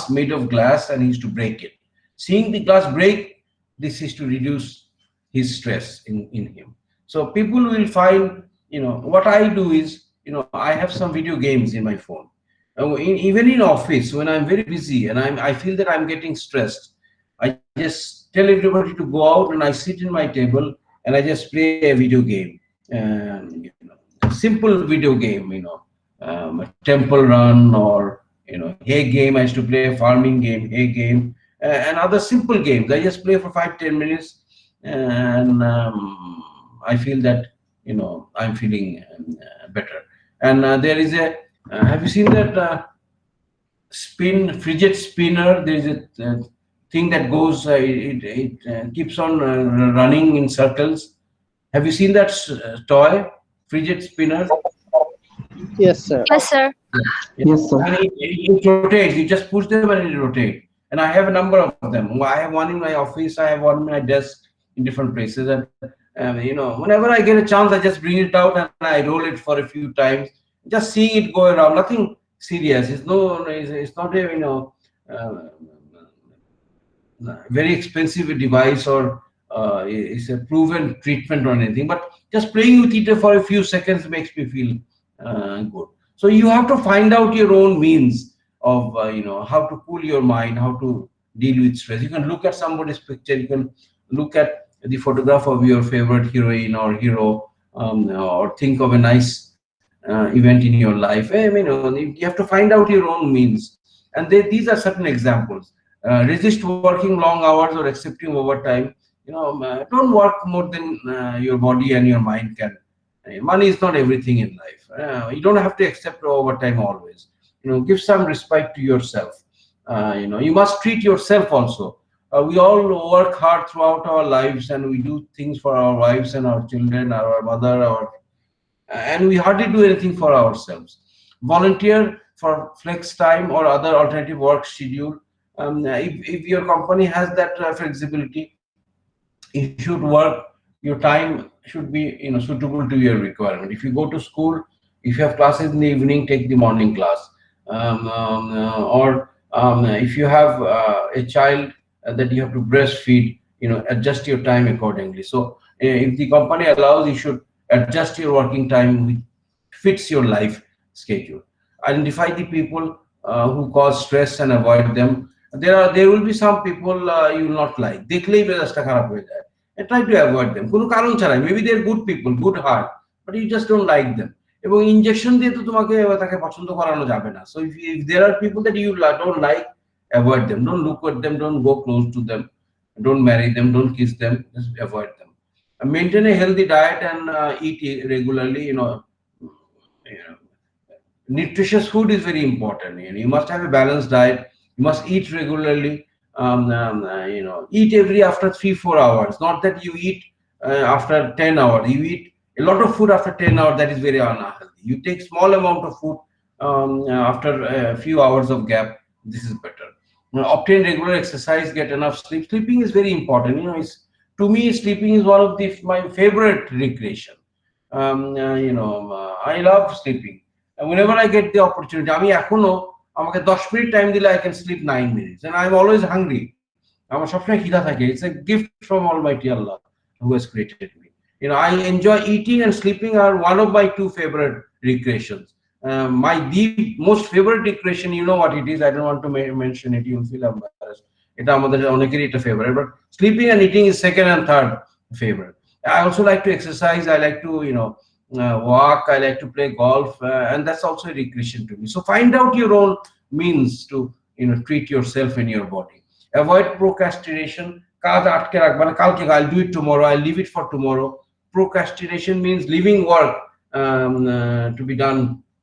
made of glass and he used to break it. Seeing the glass break, this is to reduce his stress in him. So people will find, what I do is, I have some video games in my phone. Even in office, when I'm very busy and I feel that I'm getting stressed, I just tell everybody to go out and I sit in my table and I just play a video game. A simple video game, a temple run, or hay game. I used to play a farming game, hay game, and other simple games. I just play for 5-10 minutes, and I feel that I'm feeling better. And there is a have you seen that fidget spinner? There is a thing that goes, it keeps on running in circles. Have you seen that toy, fidget spinner? Yes, sir. Yes, sir. Yes, sir. And it rotates. You just push them and it rotates. And I have a number of them. I have one in my office. I have one in my desk in different places. And whenever I get a chance, I just bring it out and I roll it for a few times. Just seeing it go around. Nothing serious. It's not a very expensive device, or it's a proven treatment or anything. But just playing with it for a few seconds makes me feel good. So you have to find out your own means of how to cool your mind, how to deal with stress. You can look at somebody's picture. You can look at the photograph of your favorite heroine or hero, or think of a nice event in your life. You have to find out your own means, and these are certain examples. Resist working long hours or accepting overtime. Don't work more than your body and your mind can. Money is not everything in life. You don't have to accept overtime always. Give some respect to yourself. You must treat yourself also. We all work hard throughout our lives, and we do things for our wives and our children, our mother, and we hardly do anything for ourselves. Volunteer for flex time or other alternative work schedule. If your company has that flexibility, you should work. Your time should be suitable to your requirement. If you go to school, if you have classes in the evening, take the morning class. Or if you have a child that you have to breastfeed, adjust your time accordingly. So if the company allows, you should adjust your working time with fits your life schedule. Identify the people who cause stress and avoid them. There will be some people you will not like. দেখলেই মেজাজটা খারাপ হয়ে যায়, and try to avoid them কোনো কারণ ছাড়াই। Maybe they're good people, good heart, but you just don't like them. এবং injection দিয়ে তো তোমাকে তাকে পছন্দ করানো যাবে না। So if there are people that you don't like, avoid them. Don't look at them, don't go close to them, don't marry them, don't kiss them, just avoid them. Maintain a healthy diet and eat regularly. Nutritious food is very important. You must have a balanced diet. You must eat regularly. Eat every after 3-4 hours. Not that you eat after 10 hours. You eat a lot of food after 10 hours. That is very unhealthy. You take small amount of food after a few hours of gap. This is better. Obtain regular exercise. Get enough sleep. Sleeping is very important. To me, sleeping is one of my favorite recreation. I love sleeping. And whenever I get the opportunity, আমি এখনো আমাকে 10 minute time দিলে I can sleep 9 minutes, and I'm always hungry. আমার সবসময় খিদা থাকে. It's a gift from Almighty Allah who has created me. I enjoy eating and sleeping are one of my two favorite recreations. The most favorite recreation, you know what it is. I don't want to mention it. You'll feel embarrassed. এটা আমাদের অনেকেরই এটা favorite, but sleeping and eating is second and third favorite. I also like to exercise. I like to walk. I like to play golf, and that's also a recreation to me. So find out your own means to treat yourself and your body. Avoid procrastination. কাজ আটকে রাখবা না, কালকে I'll do it tomorrow, I'll leave it for tomorrow. Procrastination means leaving work to be done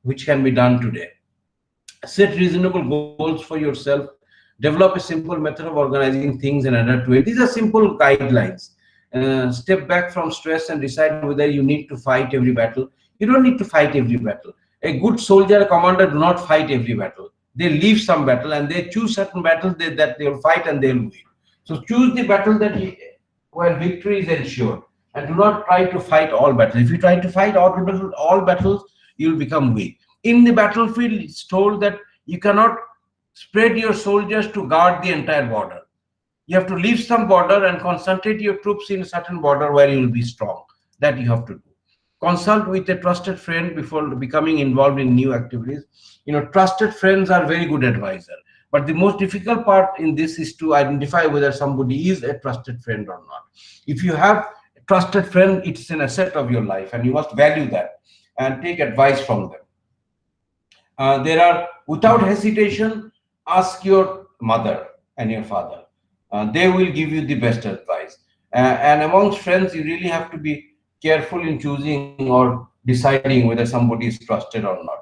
which can be done today. Set reasonable goals for yourself. Develop a simple method of organizing things and adapt to it. These are simple guidelines. Step back from stress and decide whether you need to fight every battle. You don't need to fight every battle. A good soldier, a commander do not fight every battle. They leave some battle and they choose certain battles that they will fight and they will win. So choose the battle where victory is ensured, and do not try to fight all battles. If you try to fight all battles, you will become weak. In the battlefield, it's told that you cannot spread your soldiers to guard the entire border. You have to leave some border and concentrate your troops in a certain border where you will be strong. That you have to do. Consult with a trusted friend before becoming involved in new activities. Trusted friends are very good advisor. But the most difficult part in this is to identify whether somebody is a trusted friend or not. If you have a trusted friend, it's an asset of your life, and you must value that and take advice from them. Without hesitation, ask your mother and your father. They will give you the best advice. And amongst friends, you really have to be careful in choosing or deciding whether somebody is trusted or not.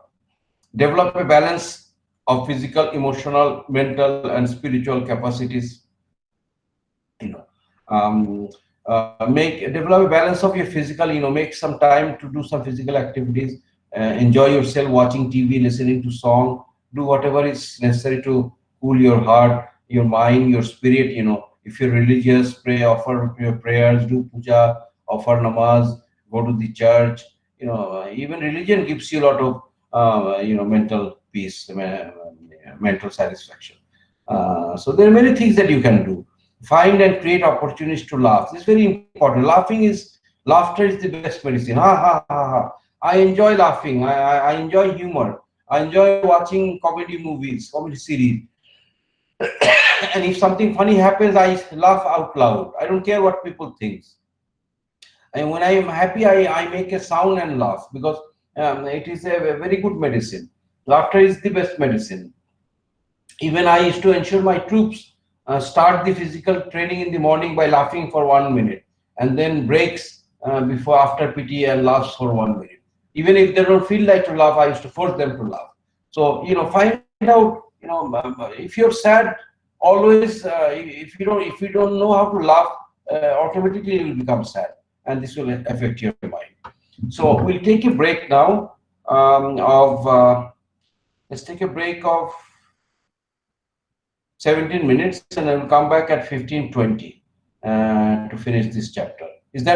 Develop a balance of physical, emotional, mental, and spiritual capacities. Develop a balance of your physical. Make some time to do some physical activities. Enjoy yourself watching TV, listening to song. Do whatever is necessary to cool your heart, your mind, your spirit. If you're religious, pray, offer your prayers, do puja, offer namaz, go to the church. Even religion gives you a lot of mental peace, mental satisfaction. So there are many things that you can do. Find and create opportunities to laugh. It's very important. Laughter is the best medicine. Ha ha ha ha. I enjoy laughing. I enjoy humor. I enjoy watching comedy movies, comedy series. And if something funny happens, I laugh out loud. I don't care what people think. And when I am happy, I make a sound and laugh, because it is a very good medicine. Laughter is the best medicine. Even I used to ensure my troops start the physical training in the morning by laughing for 1 minute, and then breaks before after PT and laughs for 1 minute. Even if they don't feel like to laugh, I used to force them to laugh. So find out, if you're sad, always if you don't know how to laugh, automatically you will become sad, and this will affect your mind. So we'll take a break now. Let's take a break of 17 minutes, and I will come back at 15:20 to finish this chapter. Is that